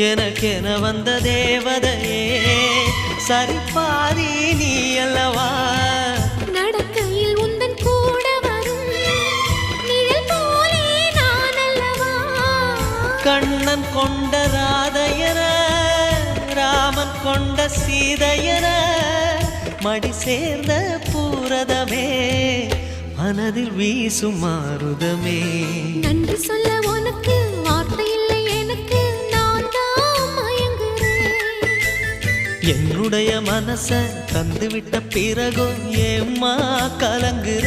எனக்கென வந்த தேவதையே சரிபாதி நீ அல்லவா நடக்கையில் உந்தன் கூட வரும் நிழல் போலே நான் அல்லவா கண்ணன் கொண்ட ராதையர ராமன் கொண்ட சீதையர மடி சேர்ந்த பூரதமே மனதில் வீசும் மாருதமே நன்றி சொல்ல உனக்கு வார்த்தை இல்லை எனக்கு நான் தான் மயங்குறேன் என்னுடைய மனச தந்துவிட்ட பிறகும் ஏம்மா கலங்குற